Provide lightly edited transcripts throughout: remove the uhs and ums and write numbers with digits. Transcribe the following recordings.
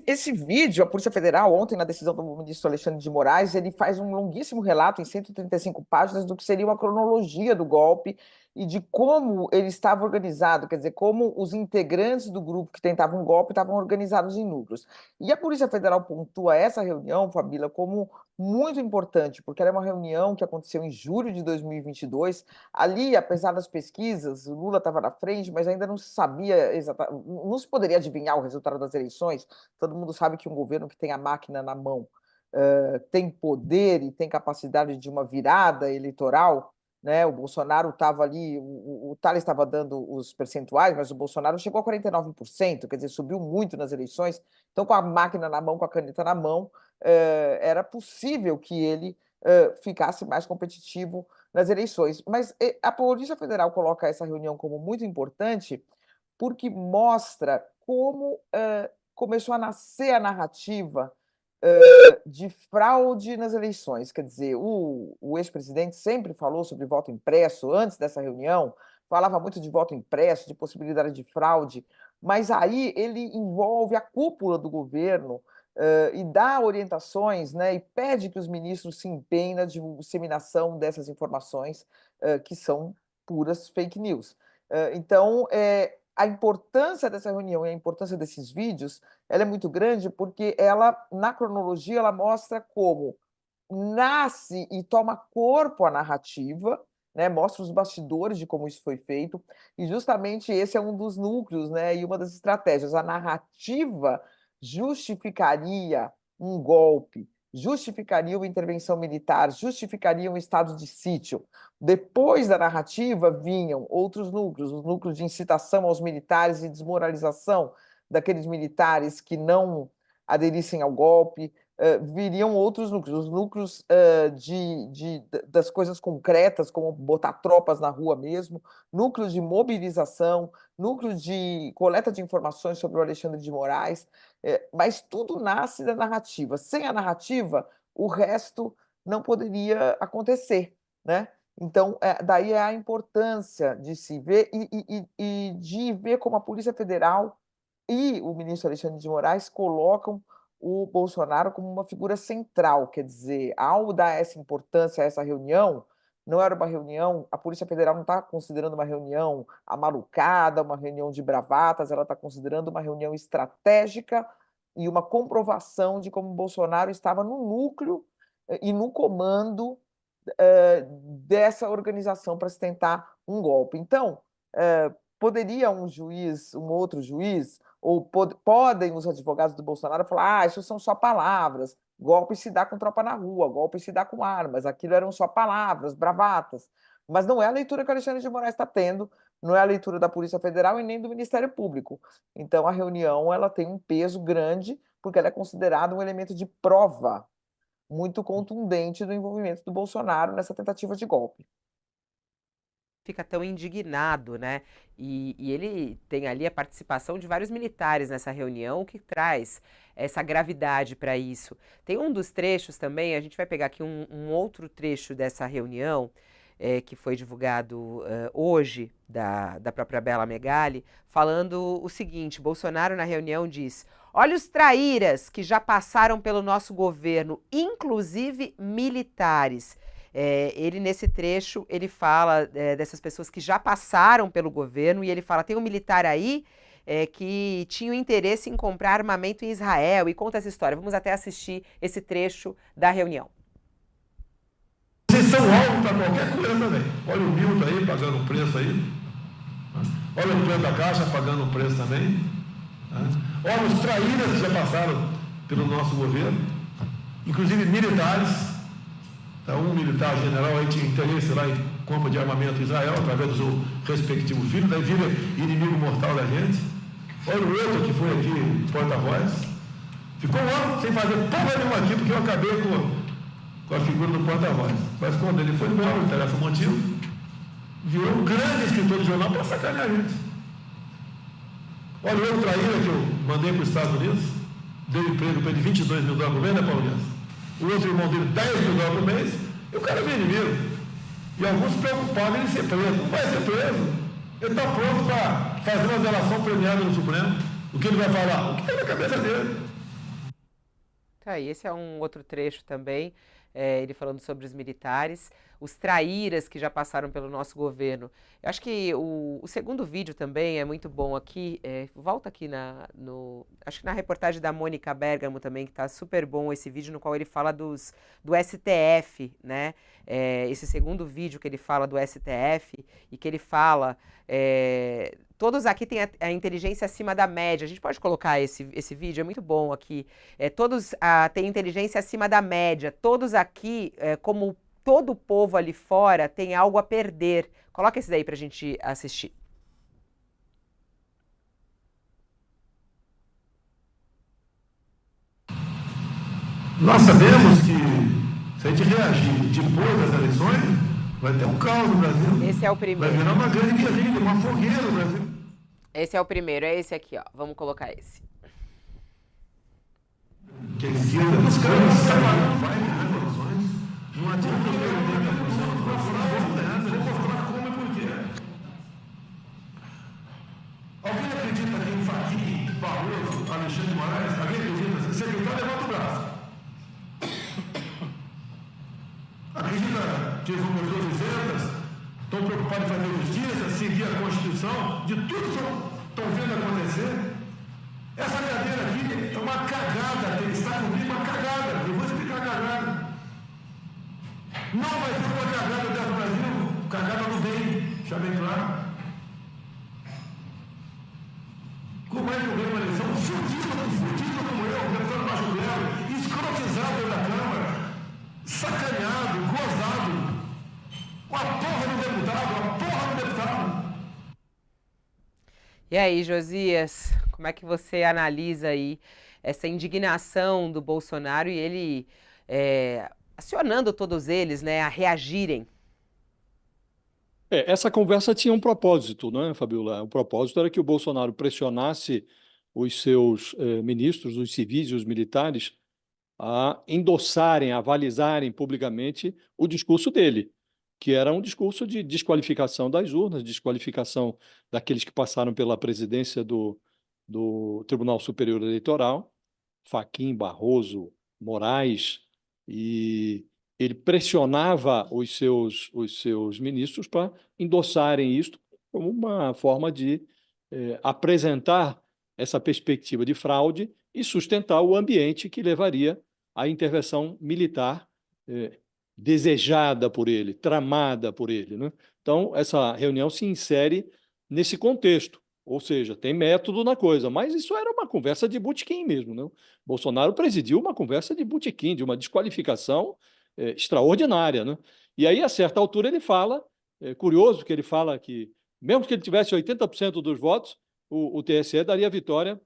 Esse vídeo, a Polícia Federal, ontem, na decisão do ministro Alexandre de Moraes, ele faz um longuíssimo relato em 135 páginas do que seria uma cronologia do golpe e de como ele estava organizado, quer dizer, como os integrantes do grupo que tentavam o golpe estavam organizados em núcleos. E a Polícia Federal pontua essa reunião, Fabíola, como muito importante, porque era uma reunião que aconteceu em julho de 2022. Ali, apesar das pesquisas, o Lula estava na frente, mas ainda não se sabia exatamente, não se poderia adivinhar o resultado das eleições. Todo mundo sabe que um governo que tem a máquina na mão tem poder e tem capacidade de uma virada eleitoral, né? O Bolsonaro estava ali, o Tales estava dando os percentuais, mas o Bolsonaro chegou a 49%, quer dizer, subiu muito nas eleições. Então, com a máquina na mão, com a caneta na mão, era possível que ele ficasse mais competitivo nas eleições. Mas a Polícia Federal coloca essa reunião como muito importante porque mostra como começou a nascer a narrativa de fraude nas eleições. Quer dizer, o ex-presidente sempre falou sobre voto impresso, antes dessa reunião, falava muito de voto impresso, de possibilidade de fraude, mas aí ele envolve a cúpula do governo e dá orientações, né, e pede que os ministros se empenhem na disseminação dessas informações que são puras fake news. Então, a importância dessa reunião e a importância desses vídeos, ela é muito grande porque ela, na cronologia, ela mostra como nasce e toma corpo a narrativa, né? Mostra os bastidores de como isso foi feito, e justamente esse é um dos núcleos, né? E uma das estratégias. A narrativa justificaria um golpe, justificaria uma intervenção militar, justificaria um estado de sítio. Depois da narrativa vinham outros núcleos, os núcleos de incitação aos militares e desmoralização daqueles militares que não aderissem ao golpe, viriam outros núcleos, os núcleos das coisas concretas, como botar tropas na rua mesmo, núcleos de mobilização, núcleos de coleta de informações sobre o Alexandre de Moraes, mas tudo nasce da narrativa. Sem a narrativa, o resto não poderia acontecer, né? Então, daí é a importância de se ver e de ver como a Polícia Federal e o ministro Alexandre de Moraes colocam o Bolsonaro como uma figura central, quer dizer, ao dar essa importância a essa reunião, não era uma reunião, a Polícia Federal não está considerando uma reunião amalucada, uma reunião de bravatas, ela está considerando uma reunião estratégica e uma comprovação de como o Bolsonaro estava no núcleo e no comando dessa organização para se tentar um golpe. Então, poderia um juiz, um outro juiz, ou podem os advogados do Bolsonaro falar: isso são só palavras, golpe se dá com tropa na rua, golpe se dá com armas, aquilo eram só palavras, bravatas. Mas não é a leitura que o Alexandre de Moraes está tendo, não é a leitura da Polícia Federal e nem do Ministério Público. Então, a reunião ela tem um peso grande, porque ela é considerada um elemento de prova muito contundente do envolvimento do Bolsonaro nessa tentativa de golpe. Fica tão indignado, né? E ele tem ali a participação de vários militares nessa reunião, o que traz essa gravidade para isso. Tem um dos trechos também, a gente vai pegar aqui um outro trecho dessa reunião, que foi divulgado hoje, da própria Bela Megali, falando o seguinte: Bolsonaro na reunião diz: olha os traíras que já passaram pelo nosso governo, inclusive militares. Ele, nesse trecho, ele fala dessas pessoas que já passaram pelo governo e ele fala, tem um militar aí que tinha o interesse em comprar armamento em Israel e conta essa história. Vamos até assistir esse trecho da reunião. Vocês são alvos para qualquer coisa também. Olha o Milton aí pagando um preço aí. Olha o Pedro da Caixa pagando um preço também. Olha os traíras que já passaram pelo nosso governo, inclusive militares. Um militar general aí tinha interesse lá em compra de armamento em Israel, através do seu respectivo filho, daí vira inimigo mortal da gente. Olha o outro que foi aqui, porta-voz. Ficou um ano sem fazer porra nenhuma aqui, porque eu acabei com a figura do porta-voz. Mas quando ele foi embora, não interessa o motivo, virou um grande escritor de jornal para sacanear a gente. Olha o outro traíra que eu mandei para os Estados Unidos, deu emprego para ele $22 mil por mês, né, Paulo? O outro irmão dele, $10 mil por mês, e o cara é meu inimigo. E alguns preocupados em ser preso. Não vai ser preso. Ele está pronto para fazer uma delação premiada no Supremo. O que ele vai falar? O que está na cabeça dele. Tá aí, esse é um outro trecho também, ele falando sobre os militares, os traíras que já passaram pelo nosso governo. Eu acho que o segundo vídeo também é muito bom aqui, volta aqui acho que na reportagem da Mônica Bergamo também, que tá super bom esse vídeo, no qual ele fala do STF, né? Esse segundo vídeo que ele fala do STF e que ele fala... todos aqui têm a inteligência acima da média. A gente pode colocar esse vídeo, é muito bom aqui. Todos têm inteligência acima da média. Todos aqui, como todo o povo ali fora, tem algo a perder. Coloca esse daí pra gente assistir. Nós sabemos que se a gente reagir depois das eleições, vai ter um caos no Brasil. Esse é o Vai primeiro. virar uma grande guerrilha, uma fogueira no Brasil. Esse é o primeiro, é esse aqui, ó. Vamos colocar esse. Que a esquerda dos caras trabalhando, vai ganhar eleições. Não adianta eu perder a posição dos brasileiros, vou mostrar como e por quê. Alguém acredita que em Fachin, Barroso, Alexandre de Moraes, alguém acredita? Se acreditar, levanta o braço. Acredita que são pessoas isentas, estão preocupados em fazer justiça, seguir a Constituição, de tudo que estão vendo acontecer? Essa cadeira aqui é uma cagada, tem que estar comigo uma cagada. Eu vou explicar a cagada. Não vai ter uma cagada dentro do Brasil, cagada não vem, deixa bem claro. Como é que eu ganho uma eleição? Fudido como eu, deputado Baixo Clero, escrotizado dentro da Câmara, sacaneado, gozado. A porra do deputado. E aí, Josias, como é que você analisa aí essa indignação do Bolsonaro e ele acionando todos eles, né, a reagirem? Essa conversa tinha um propósito, né, Fabiola? O propósito era que o Bolsonaro pressionasse os seus ministros, os civis e os militares, a endossarem, a avalizarem publicamente o discurso dele, que era um discurso de desqualificação das urnas, desqualificação daqueles que passaram pela presidência do Tribunal Superior Eleitoral, Fachin, Barroso, Moraes, e ele pressionava os seus ministros para endossarem isto como uma forma de apresentar essa perspectiva de fraude e sustentar o ambiente que levaria à intervenção militar desejada por ele, tramada por ele, né? Então, essa reunião se insere nesse contexto, ou seja, tem método na coisa, mas isso era uma conversa de botequim mesmo, né? Bolsonaro presidiu uma conversa de botequim, de uma desqualificação extraordinária, né? E aí, a certa altura, ele fala, curioso que ele fala que, mesmo que ele tivesse 80% dos votos, o TSE daria vitória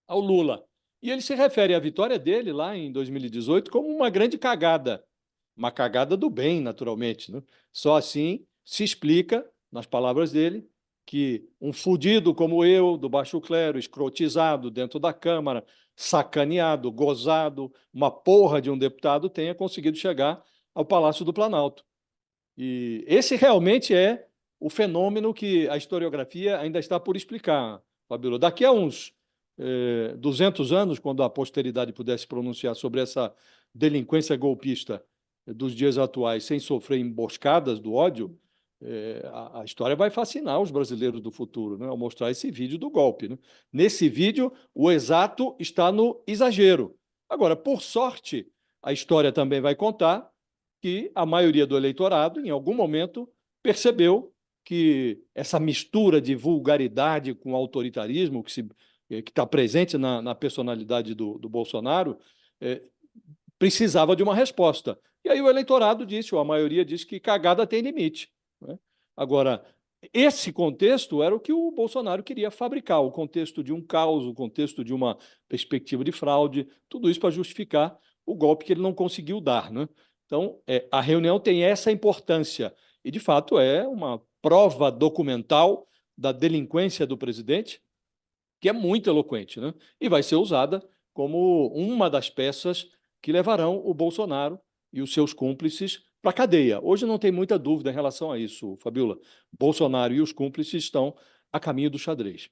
ao Lula. E ele se refere à vitória dele lá em 2018 como uma grande cagada, uma cagada do bem, naturalmente, né? Só assim se explica, nas palavras dele, que um fudido como eu, do baixo clero, escrotizado dentro da Câmara, sacaneado, gozado, uma porra de um deputado, tenha conseguido chegar ao Palácio do Planalto. E esse realmente é o fenômeno que a historiografia ainda está por explicar, Fabíola. Daqui a uns 200 anos, quando a posteridade pudesse pronunciar sobre essa delinquência golpista dos dias atuais, sem sofrer emboscadas do ódio, a história vai fascinar os brasileiros do futuro, né, ao mostrar esse vídeo do golpe, né? Nesse vídeo, o exato está no exagero. Agora, por sorte, a história também vai contar que a maioria do eleitorado, em algum momento, percebeu que essa mistura de vulgaridade com autoritarismo que está presente na personalidade do Bolsonaro precisava de uma resposta. E aí o eleitorado disse, ou a maioria disse, que cagada tem limite, né? Agora, esse contexto era o que o Bolsonaro queria fabricar, o contexto de um caos, o contexto de uma perspectiva de fraude, tudo isso para justificar o golpe que ele não conseguiu dar, né? Então, a reunião tem essa importância e, de fato, é uma prova documental da delinquência do presidente, que é muito eloquente, né? E vai ser usada como uma das peças que levarão o Bolsonaro e os seus cúmplices para a cadeia. Hoje não tem muita dúvida em relação a isso, Fabiola. Bolsonaro e os cúmplices estão a caminho do xadrez.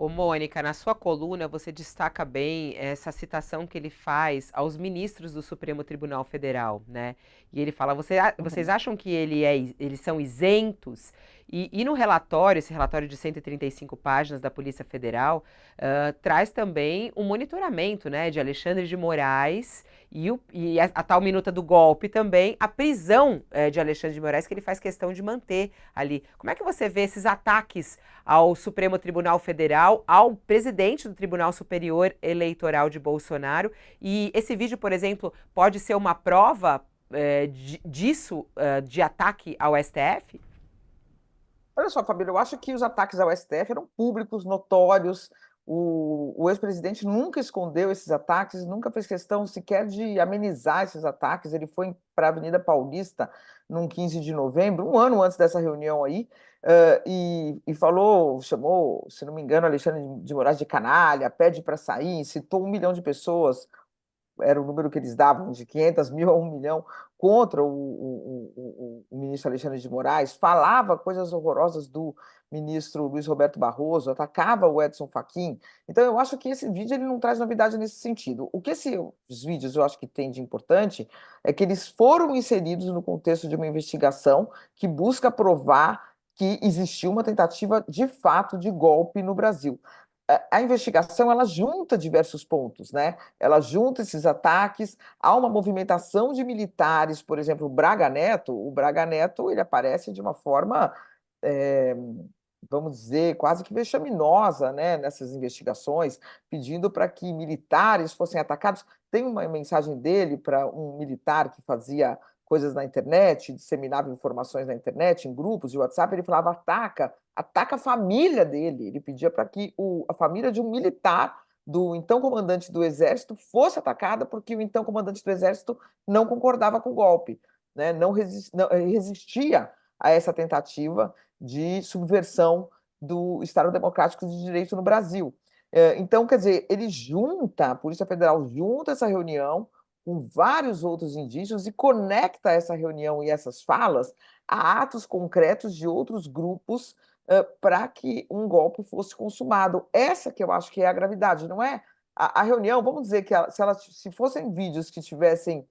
Ô, Mônica, na sua coluna você destaca bem essa citação que ele faz aos ministros do Supremo Tribunal Federal, né? E ele fala: vocês Uhum. acham que eles são isentos? E no relatório, esse relatório de 135 páginas da Polícia Federal, traz também um monitoramento, né, de Alexandre de Moraes e a tal minuta do golpe também, a prisão de Alexandre de Moraes, que ele faz questão de manter ali. Como é que você vê esses ataques ao Supremo Tribunal Federal, ao presidente do Tribunal Superior Eleitoral de Bolsonaro? E esse vídeo, por exemplo, pode ser uma prova disso, de ataque ao STF? Olha só, Fabíola, eu acho que os ataques ao STF eram públicos, notórios. O ex-presidente nunca escondeu esses ataques, nunca fez questão sequer de amenizar esses ataques. Ele foi para a Avenida Paulista num 15 de novembro, um ano antes dessa reunião aí, e falou, chamou, se não me engano, Alexandre de Moraes de canalha, pede para sair, citou 1 milhão de pessoas, era o número que eles davam, de 500 mil a 1 milhão, contra o ministro Alexandre de Moraes, falava coisas horrorosas do ministro Luiz Roberto Barroso, atacava o Edson Fachin. Então, eu acho que esse vídeo ele não traz novidade nesse sentido. O que esses vídeos eu acho que tem de importante é que eles foram inseridos no contexto de uma investigação que busca provar que existiu uma tentativa de fato de golpe no Brasil. A investigação ela junta diversos pontos, né? Ela junta esses ataques, há uma movimentação de militares, por exemplo, o Braga Neto ele aparece de uma forma, é, vamos dizer, quase que vexaminosa, né, nessas investigações, pedindo para que militares fossem atacados. Tem uma mensagem dele para um militar que fazia coisas na internet, disseminava informações na internet, em grupos de WhatsApp, ele falava, ataca a família dele. Ele pedia para que a família de um militar do então comandante do Exército fosse atacada porque o então comandante do Exército não concordava com o golpe, né? Não resistia a essa tentativa de subversão do Estado Democrático de Direito no Brasil. Então, quer dizer, a Polícia Federal junta essa reunião com vários outros indícios e conecta essa reunião e essas falas a atos concretos de outros grupos para que um golpe fosse consumado. Essa que eu acho que é a gravidade, não é? A reunião, vamos dizer que se fossem vídeos que tivessem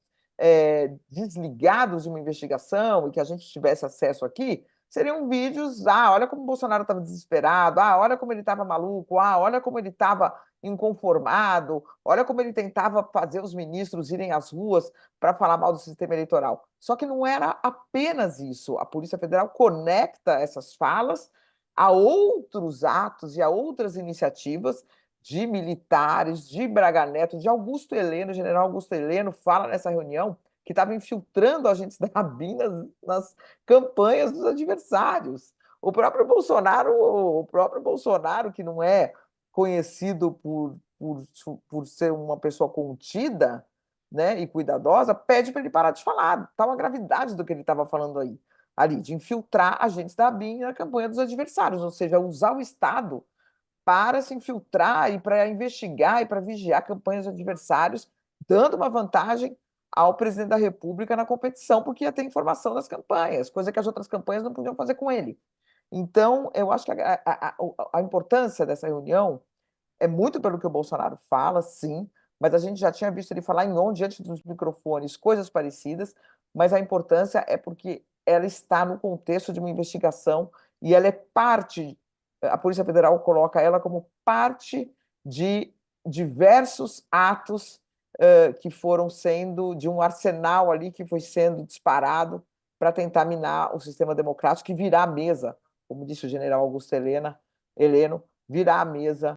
desligados de uma investigação e que a gente tivesse acesso aqui, seriam vídeos, olha como o Bolsonaro estava desesperado, olha como ele estava maluco, olha como ele estava inconformado, olha como ele tentava fazer os ministros irem às ruas para falar mal do sistema eleitoral. Só que não era apenas isso. A Polícia Federal conecta essas falas a outros atos e a outras iniciativas de militares, de Braga Neto, de Augusto Heleno, o general Augusto Heleno fala nessa reunião que estava infiltrando agentes da ABIN nas campanhas dos adversários. O próprio Bolsonaro, que não é conhecido por ser uma pessoa contida, né, e cuidadosa, pede para ele parar de falar. Tal a gravidade do que ele estava falando ali, de infiltrar agentes da ABIN na campanha dos adversários, ou seja, usar o Estado para se infiltrar e para investigar e para vigiar campanhas de adversários, dando uma vantagem ao presidente da República na competição, porque ia ter informação das campanhas, coisa que as outras campanhas não podiam fazer com ele. Então, eu acho que a importância dessa reunião é muito pelo que o Bolsonaro fala, sim, mas a gente já tinha visto ele falar em on, diante dos microfones, coisas parecidas, mas a importância é porque ela está no contexto de uma investigação e ela é parte, a Polícia Federal coloca ela como parte de diversos atos que foram sendo, de um arsenal ali que foi sendo disparado para tentar minar o sistema democrático e virar a mesa, como disse o general Augusto Heleno, virar a mesa